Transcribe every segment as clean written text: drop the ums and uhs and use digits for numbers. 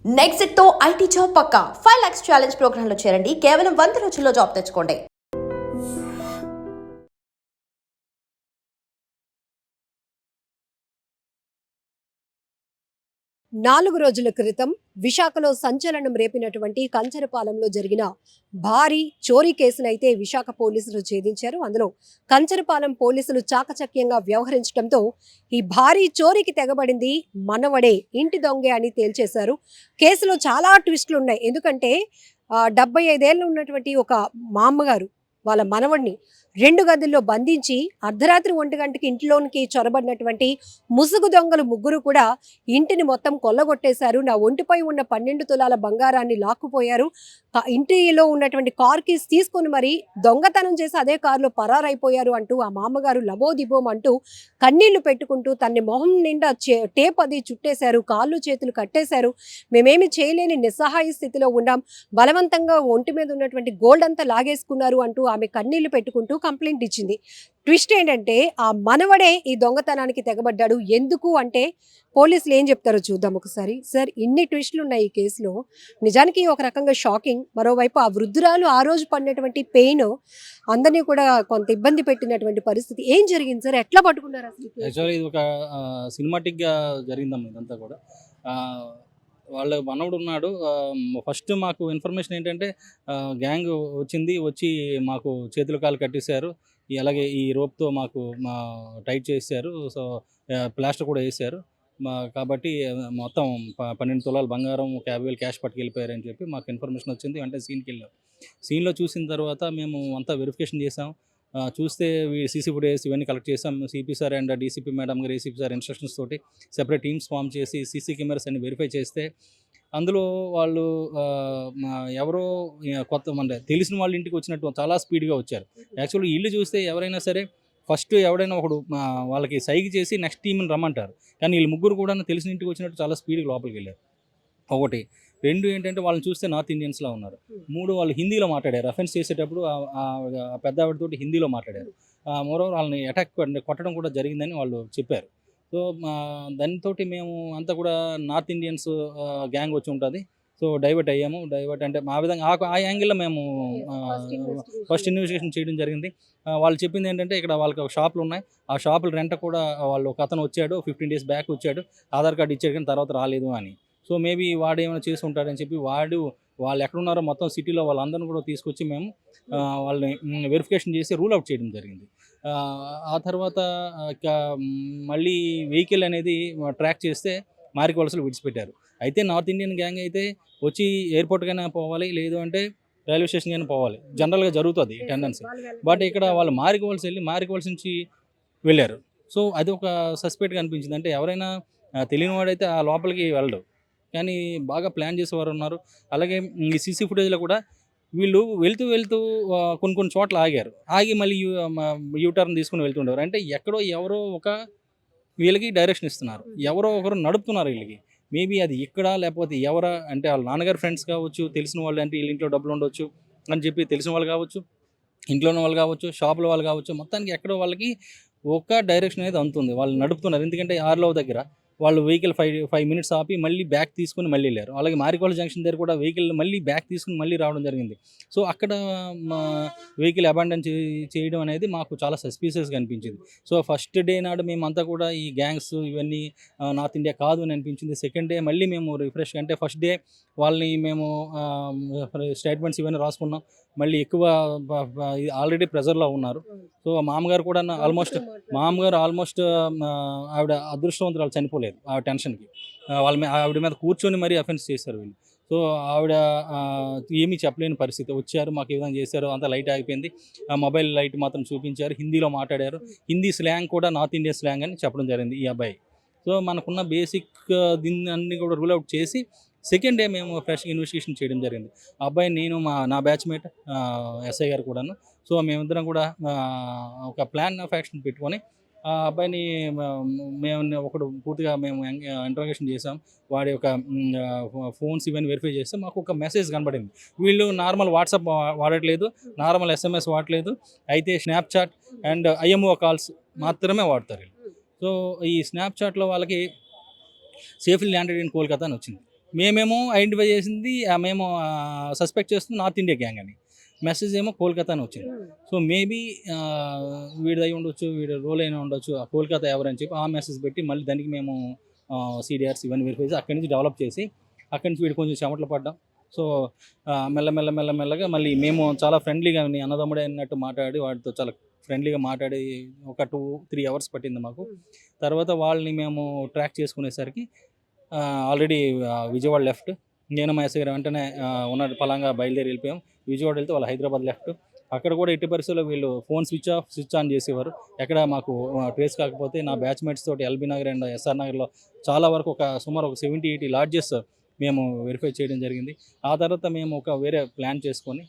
Next తో IT job పక్కా 5 lakhs challenge program లో చేరండి. కేవలం 100 రోజుల్లో జాబ్ తెచ్చుకోండి. 4 రోజుల క్రితం విశాఖలో సంచలనం రేపినటువంటి కంచరపాలెంలో జరిగిన భారీ చోరీ కేసునైతే విశాఖ పోలీసులు ఛేదించారు. అందులో కంచరపాలెం పోలీసులు చాకచక్యంగా వ్యవహరించడంతో ఈ భారీ చోరీకి తెగబడింది మనవడే, ఇంటి దొంగే అని తేల్చేశారు. కేసులో చాలా ట్విస్టులు ఉన్నాయి. ఎందుకంటే 75 ఏళ్ళు ఉన్నటువంటి ఒక మా అమ్మగారు వాళ్ళ మనవడిని 2 గదుల్లో బంధించి అర్ధరాత్రి 1 గంటకి ఇంట్లోనికి చొరబడినటువంటి ముసుగు దొంగలు ముగ్గురు కూడా ఇంటిని మొత్తం కొల్లగొట్టేశారు. నా ఒంటిపై ఉన్న 12 తులాల బంగారాన్ని లాక్కుపోయారు. ఇంటిలో ఉన్నటువంటి కార్ కీస్ తీసుకొని మరి దొంగతనం చేసి అదే కారులో పరారైపోయారు అంటూ ఆ మామగారు లబోదిబోం అంటూ కన్నీళ్లు పెట్టుకుంటూ తన్ని మొహం నిండా టేప్ అది చుట్టేశారు, కాళ్ళు చేతులు కట్టేశారు. మేమేమి చేయలేని నిస్సహాయ స్థితిలో ఉన్నాం, బలవంతంగా ఒంటి మీద ఉన్నటువంటి గోల్డ్ అంతా లాగేసుకున్నారు అంటూ ఆమె కన్నీళ్లు పెట్టుకుంటూ కంప్లైంట్ ఇచ్చింది. ట్విస్ట్ ఏంటంటే ఆ మనవడే ఈ దొంగతనానికి తెగబడ్డాడు. ఎందుకు అంటే పోలీసులు ఏం చెప్తారో చూద్దాం ఒకసారి. సార్, ఇన్ని ట్విస్టులు ఉన్నాయి ఈ కేసులో. నిజానికి ఒక రకంగా షాకింగ్. మరోవైపు ఆ వృద్ధురాలు ఆ రోజు పడినటువంటి పెయిన్ అందరినీ కూడా కొంత ఇబ్బంది పెట్టినటువంటి పరిస్థితి. ఏం జరిగింది సార్? ఎట్లా పట్టుకున్నారు అసలు? యాక్చువల్లీ ఇది ఒక సినిమాటిక్గా జరిగిందమ్మా ఇదంతా కూడా. వాళ్ళ మనవడు ఉన్నాడు. ఫస్ట్ మాకు ఇన్ఫర్మేషన్ ఏంటంటే గ్యాంగ్ వచ్చి మాకు చేతులు కాలు కట్టేశారు. అలాగే ఈ రోప్తో మాకు టైట్ చేశారు. సో ప్లాస్టర్ కూడా వేసారు. కాబట్టి మొత్తం 12 తులాల బంగారం, 50,000 క్యాష్ పట్టుకెళ్ళిపోయారని చెప్పి మాకు ఇన్ఫర్మేషన్ వచ్చింది. అంటే సీన్కి వెళ్ళాం. సీన్లో చూసిన తర్వాత మేము అంతా వెరిఫికేషన్ చేసాం. చూస్తే సీసీ ఫుటేజ్ ఇవన్నీ కలెక్ట్ చేసాం. CP sir and DCP madam గారు, ఏసీపీ సార్ ఇన్స్ట్రక్షన్స్ తోటి సెపరేట్ టీమ్స్ ఫామ్ చేసి సీసీ కెమెరాస్ అన్ని వెరిఫై చేస్తే అందులో వాళ్ళు ఎవరో కొత్త తెలిసిన వాళ్ళ ఇంటికి వచ్చినట్టు చాలా స్పీడ్గా వచ్చారు. యాక్చువల్లీ ఇల్లు చూస్తే ఎవరైనా సరే ఫస్ట్ ఎవడైనా ఒకడు వాళ్ళకి సైగ చేసి నెక్స్ట్ టీంని రమ్మంటారు. కానీ వీళ్ళు ముగ్గురు కూడా తెలిసిన ఇంటికి వచ్చినట్టు చాలా స్పీడ్గా లోపలికి వెళ్ళారు. ఒకటి. 2 ఏంటంటే వాళ్ళని చూస్తే నార్త్ ఇండియన్స్లా ఉన్నారు. 3 వాళ్ళు హిందీలో మాట్లాడారు. అఫెన్స్ చేసేటప్పుడు పెద్ద ఆవిడతోటి హిందీలో మాట్లాడారు. మోరోవర్ వాళ్ళని అటాక్ కొట్టడం కూడా జరిగిందని వాళ్ళు చెప్పారు. సో దానితో మేము అంతా కూడా నార్త్ ఇండియన్స్ గ్యాంగ్ వచ్చి ఉంటుంది. సో డైవర్ట్ అయ్యాము. డైవర్ట్ అంటే మా విధంగా ఆ యాంగిల్లో మేము ఫస్ట్ ఇన్వెస్టిగేషన్ చేయడం జరిగింది. వాళ్ళు చెప్పింది ఏంటంటే ఇక్కడ వాళ్ళకి ఒక షాపులు ఉన్నాయి. ఆ షాపులు రెంట్ కూడా వాళ్ళు ఒక అతను వచ్చాడు, 15 days బ్యాక్ వచ్చాడు, ఆధార్ కార్డు ఇచ్చాడు కానీ తర్వాత రాలేదు అని. సో మేబీ వాడు ఏమైనా చేసి ఉంటాడని చెప్పి వాళ్ళు ఎక్కడున్నారో మొత్తం సిటీలో వాళ్ళందరినీ కూడా తీసుకొచ్చి మేము వాళ్ళని వెరిఫికేషన్ చేసి రూల్ అవుట్ చేయడం జరిగింది. ఆ తర్వాత మళ్ళీ వెహికల్ అనేది ట్రాక్ చేస్తే మారికవలసలు విడిచిపెట్టారు. అయితే నార్త్ ఇండియన్ గ్యాంగ్ అయితే వచ్చి ఎయిర్పోర్ట్కైనా పోవాలి, లేదు అంటే రైల్వే స్టేషన్కైనా పోవాలి. జనరల్గా జరుగుతుంది టెండెన్సీ. బట్ ఇక్కడ వాళ్ళు మారికవలస నుంచి వెళ్ళారు. సో అది ఒక సస్పెక్ట్గా అనిపించింది. అంటే ఎవరైనా తెలియని వాడైతే ఆ లోపలికి వెళ్ళడు, కానీ బాగా ప్లాన్ చేసేవారు ఉన్నారు. అలాగే ఈ సీసీ ఫుటేజ్లో కూడా వీళ్ళు వెళ్తూ కొన్ని చోట్ల ఆగి మళ్ళీ యూటర్న్ తీసుకుని వెళ్తుండేవారు. అంటే ఎక్కడో ఎవరో వీళ్ళకి డైరెక్షన్ ఇస్తున్నారు, ఎవరో ఒకరు నడుపుతున్నారు వీళ్ళకి. మేబీ అది ఇక్కడ లేకపోతే ఎవరా అంటే వాళ్ళ నాన్నగారు ఫ్రెండ్స్ కావచ్చు, తెలిసిన వాళ్ళు, అంటే వీళ్ళ ఇంట్లో డబ్బులు ఉండొచ్చు అని చెప్పి తెలిసిన వాళ్ళు కావచ్చు, ఇంట్లో ఉన్న వాళ్ళు కావచ్చు, షాపుల వాళ్ళు కావచ్చు, మొత్తానికి ఎక్కడో వాళ్ళకి ఒక డైరెక్షన్ అనేది అందుతుంది. వాళ్ళు నడుపుతున్నారు. ఎందుకంటే ఆర్లవ్ దగ్గర వాళ్ళు వెహికల్ 5 minutes ఆపి మళ్ళీ బ్యాక్ తీసుకుని మళ్ళీ వెళ్ళారు. అలాగే మారికోళ్ళ జంక్షన్ దగ్గర కూడా వెహికల్ మళ్ళీ బ్యాక్ తీసుకుని మళ్ళీ రావడం జరిగింది. సో అక్కడ మా వెహికల్ అబాండన్ చేయడం అనేది మాకు చాలా సస్పీషియస్గా అనిపించింది. సో ఫస్ట్ డే నాడు మేమంతా కూడా ఈ గ్యాంగ్స్ ఇవన్నీ నార్త్ ఇండియా కాదు అని అనిపించింది. సెకండ్ డే మళ్ళీ మేము రిఫ్రెష్, అంటే ఫస్ట్ డే వాళ్ళని మేము స్టేట్మెంట్స్ ఇవన్నీ రాసుకున్నాం. మళ్ళీ ఎక్కువ ఆల్రెడీ ప్రెజర్లో ఉన్నారు. సో మామగారు కూడా ఆల్మోస్ట్ ఆవిడ అదృష్టవంతురాలు, చనిపోలేదు ఆ టెన్షన్కి. ఆవిడ మీద కూర్చొని మరీ అఫెన్స్ చేశారు వీళ్ళు. సో ఆవిడ ఏమీ చెప్పలేని పరిస్థితి. వచ్చారు, మాకు ఏ విధంగా చేశారు, అంతా లైట్ ఆగిపోయింది. మొబైల్ లైట్ మాత్రం చూపించారు, హిందీలో మాట్లాడారు. హిందీ స్లాంగ్ కూడా నార్త్ ఇండియన్ స్లాంగ్ అని చెప్పడం జరిగింది ఈ అబ్బాయి. సో మనకున్న బేసిక్ దీన్ని అన్ని కూడా రూల్ అవుట్ చేసి సెకండ్ డే మేము ఫ్రెష్ ఇన్వెస్టిగేషన్ చేయడం జరిగింది. ఆ అబ్బాయి, నేను, నా బ్యాచ్మేట్ ఎస్ఐ గారు కూడాను. సో మేమిద్దరం కూడా ఒక ప్లాన్ ఆఫ్ యాక్షన్ పెట్టుకొని ఆ అబ్బాయిని ఒకడు పూర్తిగా మేము ఇంట్రాగేషన్ చేసాం. వాడి యొక్క ఫోన్స్ ఇవన్నీ వెరిఫై చేస్తే మాకు ఒక మెసేజ్ కనబడింది. వీళ్ళు నార్మల్ వాట్సాప్ వాడట్లేదు, నార్మల్ SMS వాడట్లేదు, అయితే స్నాప్చాట్ అండ్ IMO కాల్స్ మాత్రమే వాడతారు వీళ్ళు. సో ఈ స్నాప్చాట్లో వాళ్ళకి సేఫ్లీ ల్యాండెడ్ ఇన్ కోల్కతా అని వచ్చింది. మేమేమో ఐడెంటిఫై చేసింది మేము సస్పెక్ట్ చేస్తుంది నార్త్ ఇండియా గ్యాంగ్ అని. మెసేజ్ ఏమో కోల్కతా అని వచ్చింది. సో మేబీ వీడిది అయి ఉండొచ్చు, వీడి రోల్ అయినా ఉండొచ్చు, ఆ కోల్కతా ఎవరని చెప్పి ఆ మెసేజ్ పెట్టి మళ్ళీ దానికి మేము CDRs ఇవన్నీ వెరిఫై చేసి అక్కడి నుంచి డెవలప్ చేసి అక్కడి నుంచి వీడు కొంచెం చెమటలు పడ్డాం. సో మెల్లగా మళ్ళీ మేము చాలా ఫ్రెండ్లీగా అన్నదమ్ముడే అన్నట్టు మాట్లాడి వాడితో చాలా ఫ్రెండ్లీగా మాట్లాడి ఒక 2-3 అవర్స్ పట్టింది మాకు. తర్వాత వాళ్ళని మేము ట్రాక్ చేసుకునేసరికి ఆల్రెడీ విజయవాడ లెఫ్ట్. నేను మా ఎస్ఐ గారు వెంటనే ఉన్న పలాంగా బయలుదేరి వెళ్ళిపోయాం. విజయవాడ వెళ్తే వాళ్ళు హైదరాబాద్ లెఫ్ట్. అక్కడ కూడా ఎట్టి పరిస్థితుల్లో వీళ్ళు ఫోన్ స్విచ్ ఆన్ చేసేవారు. ఎక్కడ మాకు ట్రేస్ కాకపోతే నా బ్యాచ్మేట్స్ తోటి ఎల్బీ నగర్ అండ్ SR నగర్లో చాలా వరకు సుమారు ఒక 70-80 లాడ్జెస్ మేము వెరిఫై చేయడం జరిగింది. ఆ తర్వాత మేము ఒక వేరే ప్లాన్ చేసుకొని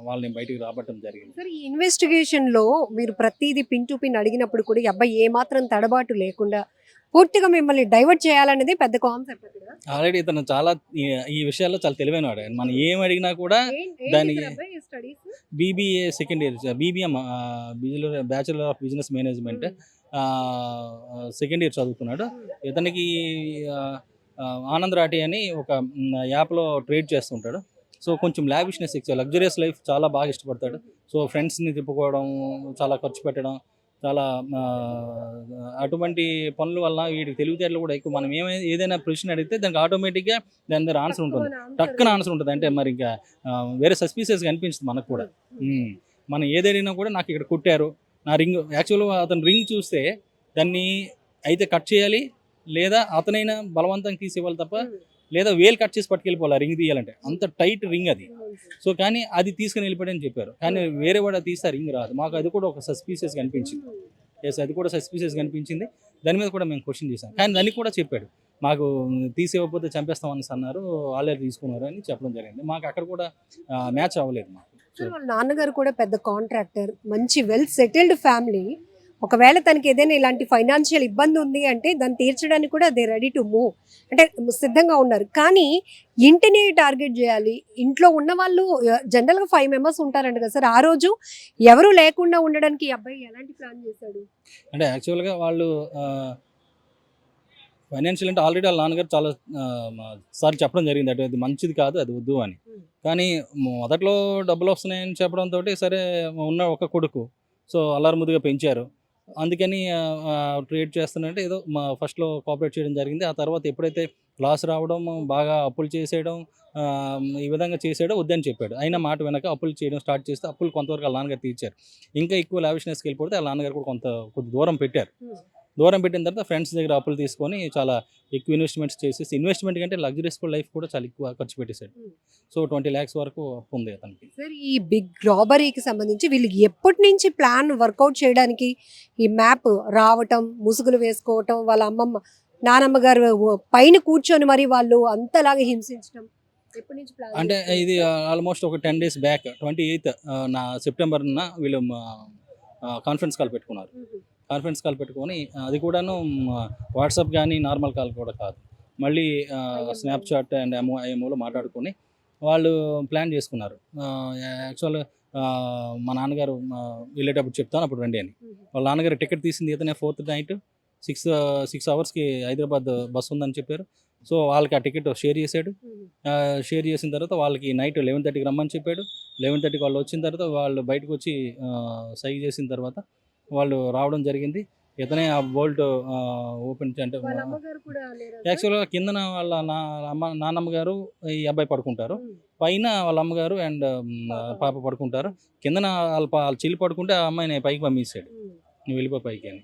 వాళ్ళని బయటికి రాబట్టడం జరిగింది. సార్ ఈ ఇన్వెస్టిగేషన్లో మీరు ప్రతిదీ పిన్ టు పిన్ అడిగినప్పుడు కూడా ఈ అబ్బాయి ఏమాత్రం తడబాటు లేకుండా పూర్తిగా మిమ్మల్ని డైవర్ట్ చేయాలనేది పెద్ద కాన్సెప్ట్ అక్కడ. ఆల్రెడీ ఇతను చాలా ఈ విషయాల్లో చాలా తెలివైనవాడు. మనం ఏం అడిగినా కూడా దానికి BBA second year, BBM bachelor of business management second year చదువుతున్నాడు. ఇతనికి ఆనంద్ రాటి అని ఒక యాప్లో ట్రేడ్ చేస్తుంటాడు. సో కొంచెం లావిష్నెస్ లగ్జరియస్ లైఫ్ చాలా బాగా ఇష్టపడతాడు. సో ఫ్రెండ్స్ని తిప్పుకోవడం, చాలా ఖర్చు పెట్టడం, చాలా అటువంటి పనుల వల్ల వీడికి తెలివితేటలు కూడా ఎక్కువ. మనం ఏదైనా ప్రశ్న అడిగితే దానికి ఆటోమేటిక్గా దాని దగ్గర ఆన్సర్ ఉంటుంది, టక్కున ఆన్సర్ ఉంటుంది. అంటే మరి ఇంకా వేరే సస్పీషియస్గా అనిపించింది మనకు కూడా. మనం ఏదైనా కూడా నాకు ఇక్కడ కుట్టారు, నా రింగ్ యాక్చువల్గా అతను రింగ్ చూస్తే దాన్ని అయితే కట్ చేయాలి, లేదా అతనైనా బలవంతంగా తీసేవాళ్ళు తప్ప, లేదా వేలు కట్ చేసి పట్టుకెళ్ళిపోవాలి రింగ్ తీయాలంటే, అంత టైట్ రింగ్ అది. సో కానీ అది తీసుకుని వెళ్ళిపోయాడని చెప్పారు. కానీ వేరే వాడు తీస్తే రింగ్ రాదు. మాకు అది కూడా ఒక సస్పీషియస్గా అనిపించింది. అది కూడా సస్పీషియస్గా అనిపించింది. దాని మీద కూడా మేము క్వశ్చన్ చేశాం. కానీ దానికి కూడా చెప్పాడు, మాకు తీసేయకపోతే చంపేస్తామని అన్నారు, వాళ్ళే తీసుకున్నారు అని చెప్పడం జరిగింది. మాకు అక్కడ కూడా మ్యాచ్ అవ్వలేదు మాకు. వాళ్ళ నాన్నగారు కూడా పెద్ద కాంట్రాక్టర్, మంచి వెల్ సెటిల్డ్ ఫ్యామిలీ. ఒకవేళ తనకి ఏదైనా ఇలాంటి ఫైనాన్షియల్ ఇబ్బంది ఉంది అంటే దాన్ని తీర్చడానికి కూడా దే రెడీ టు మూవ్, అంటే సిద్ధంగా ఉన్నారు. కానీ ఇంటిని టార్గెట్ చేయాలి. ఇంట్లో ఉన్న వాళ్ళు జనరల్గా 5 మెంబర్స్ ఉంటారంట కదా సార్, ఆ రోజు ఎవరు లేకుండా ఉండడానికి ఈ అబ్బాయి ఎలాంటి ప్లాన్ చేశాడు? అంటే యాక్చువల్గా వాళ్ళు ఫైనాన్షియల్ అంటే ఆల్రెడీ వాళ్ళ నాన్నగారు చాలా సార్లు చెప్పడం జరిగింది, అంటే అది మంచిది కాదు, అది వద్దు అని. కానీ మొదట్లో డబ్బులు వస్తున్నాయని చెప్పడంతో సరే ఉన్న ఒక కొడుకు, సో అల్లారుముద్దుగా పెంచారు. అందుకని ట్రేడ్ చేస్తున్నట్టే ఏదో ఫస్ట్లో కోఆపరేట్ చేయడం జరిగింది. ఆ తర్వాత ఎప్పుడైతే లాస్ రావడం, బాగా అప్పులు చేసేయడం, ఈ విధంగా చేసాడో వద్దని చెప్పాడు. అయినా మాట వెనక అప్పులు చేయడం స్టార్ట్ చేస్తే అప్పులు కొంతవరకు వాళ్ళ నాన్నగారు తీర్చారు. ఇంకా ఎక్కువ లావిష్నెస్కి వెళ్ళిపోతే వాళ్ళ నాన్నగారు కూడా కొద్ది దూరం పెట్టారు. దూరం పెట్టిన తర్వాత ఫ్రెండ్స్ దగ్గర అప్పులు తీసుకొని చాలా ఎక్కువ ఇన్వెస్ట్మెంట్స్ చేసేసి, ఇన్వెస్ట్మెంట్ కంటే లగ్జరీస్ లైఫ్ కూడా చాలా ఎక్కువ ఖర్చు పెట్టేశాడు. సో 20 lakhs వరకు అప్పు ఉంది అతనికి. సార్ ఈ బిగ్ రాబరీకి సంబంధించి వీళ్ళు ఎప్పటి నుంచి ప్లాన్ వర్కౌట్ చేయడానికి ఈ మ్యాప్ రావటం, ముసుగులు వేసుకోవటం, వాళ్ళ అమ్మమ్మ నానమ్మ గారు పైన కూర్చొని మరి వాళ్ళు అంతలాగా హింసించడం ఎప్పటి నుంచి ప్లాన్? అంటే ఇది ఆల్మోస్ట్ ఒక 10 days బ్యాక్ 28th సెప్టెంబర్న వీళ్ళు కాన్ఫరెన్స్ కాల్ పెట్టుకున్నారు. కాన్ఫరెన్స్ కాల్ పెట్టుకొని అది కూడాను వాట్సాప్ కానీ నార్మల్ కాల్ కూడా కాదు, మళ్ళీ స్నాప్చాట్ అండ్ IMOలో మాట్లాడుకొని వాళ్ళు ప్లాన్ చేసుకున్నారు. యాక్చువల్ మా నాన్నగారు వెళ్ళేటప్పుడు చెప్తాను అప్పుడు రండి అని. వాళ్ళ నాన్నగారు టికెట్ తీసింది ఇతనే 4th night 6 hours Hyderabad bus ఉందని చెప్పారు. సో వాళ్ళకి ఆ టికెట్ షేర్ చేశాడు. షేర్ చేసిన తర్వాత వాళ్ళకి నైట్ 11:30కి రమ్మని చెప్పాడు. 11:30కి వాళ్ళు వచ్చిన తర్వాత వాళ్ళు బయటకు వచ్చి సైన్ చేసిన తర్వాత వాళ్ళు రావడం జరిగింది. ఇతనే ఆ బోల్ట్ ఓపెన్ అంటే యాక్చువల్గా కిందన వాళ్ళ నాన్నమ్మ గారు ఈ అబ్బాయి పడుకుంటారు, పైన వాళ్ళ అమ్మగారు అండ్ పాప పడుకుంటారు. కిందన వాళ్ళ చెల్లి పడుకుంటే ఆ అమ్మాయిని పైకి పంపించాడు, నువ్వు వెళ్ళిపో పైకి అని.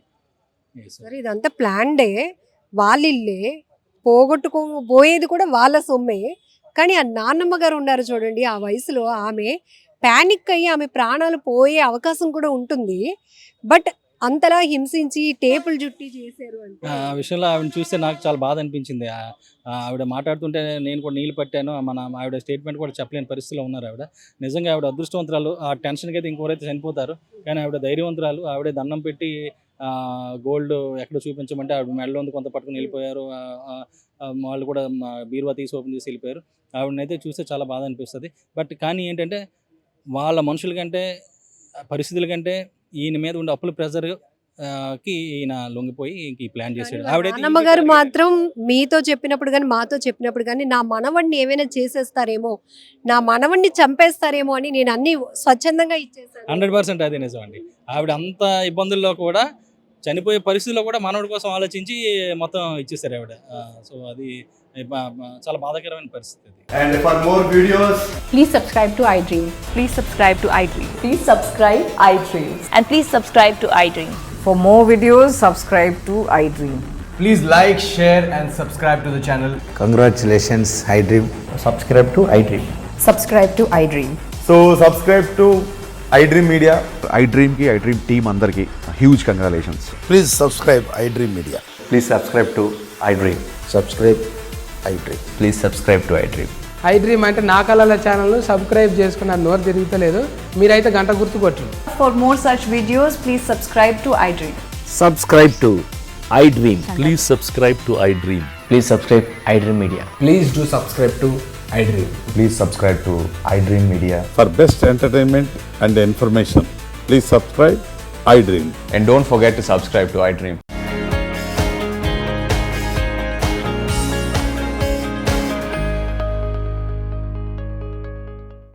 ఇదంతా ప్లాన్డే, వాళ్ళిల్లే, పోయేది కూడా వాళ్ళ సొమ్మే. కానీ ఆ నాన్నమ్మ గారు ఉన్నారు చూడండి, ఆ వయసులో ఆమె ప్యానిక్ అయ్యి ఆమె ప్రాణాలు పోయే అవకాశం కూడా ఉంటుంది. బట్ అంతలా హింసించి టేపులు జుట్టి చేశారు అంటే ఆ విషయంలో ఆవిడని చూస్తే నాకు చాలా బాధ అనిపించింది. ఆవిడ మాట్లాడుతుంటే నేను కూడా నీళ్ళు పట్టాను. ఆవిడ స్టేట్మెంట్ కూడా చెప్పలేని పరిస్థితిలో ఉన్నారు ఆవిడ. నిజంగా ఆవిడ అదృష్టవంతురాలు. ఆ టెన్షన్కి అయితే ఇంకోరైతే చనిపోతారు, కానీ ఆవిడ ధైర్యవంతురాలు. ఆవిడే దండం పెట్టి గోల్డ్ ఎక్కడ చూపించమంటే ఆవిడ మెడలో ఉంది కొంత పట్టుకుని వెళ్ళిపోయారు. వాళ్ళు కూడా బీరువా తీసి ఓపెన్ చేసి వెళ్ళిపోయారు. ఆవిడనైతే చూస్తే చాలా బాధ అనిపిస్తుంది. బట్ కానీ ఏంటంటే వాళ్ళ మనుషుల కంటే, పరిస్థితుల కంటే ఈయన మీద ఉండే అప్పుల ప్రెజర్ కి ఈయన లొంగిపోయి ఇంక ఈ ప్లాన్ చేసాడు. వాళ్ళ నాన్నమ్మ గారు మాత్రం మీతో చెప్పినప్పుడు కానీ మాతో చెప్పినప్పుడు కానీ నా మనవడిని ఏమైనా చేసేస్తారేమో, నా మనవడిని చంపేస్తారేమో అని నేను అన్ని స్వచ్ఛందంగా ఇచ్చేసాను. 100% అదే నిజం అండి. ఆవిడ అంత ఇబ్బందుల్లో కూడా, చనిపోయే పరిస్థితిలో కూడా మనవడి కోసం ఆలోచించి మొత్తం ఇచ్చేసారు ఆవిడ. సో అది చాలా బాధాకరమైన పరిస్థితి అది. And for more videos, Please subscribe to iDream. Please subscribe to iDream. Please subscribe iDream. And please subscribe to iDream. For more videos, subscribe to iDream. please like, share, and subscribe to the channel. Congratulations, iDream. Subscribe to iDream. Subscribe to iDream. So subscribe to iDream Media. iDream की iDream team अंदर की huge congratulations. Please subscribe iDream Media. Please subscribe to iDream. Subscribe iDream. Please subscribe to iDream. iDream అంటే నా కళల ఛానల్ను subscribe చేసుకున్న నోరు తిరుగుతలేదు, మీరైతే గంట గుర్తు కొట్టండి. For more such videos, please subscribe to iDream. Subscribe to iDream. Please subscribe to iDream. Please subscribe iDream Media. Please do subscribe to iDream. Please subscribe to iDream Media. For best entertainment and information, please subscribe iDream. And don't forget to subscribe to iDream.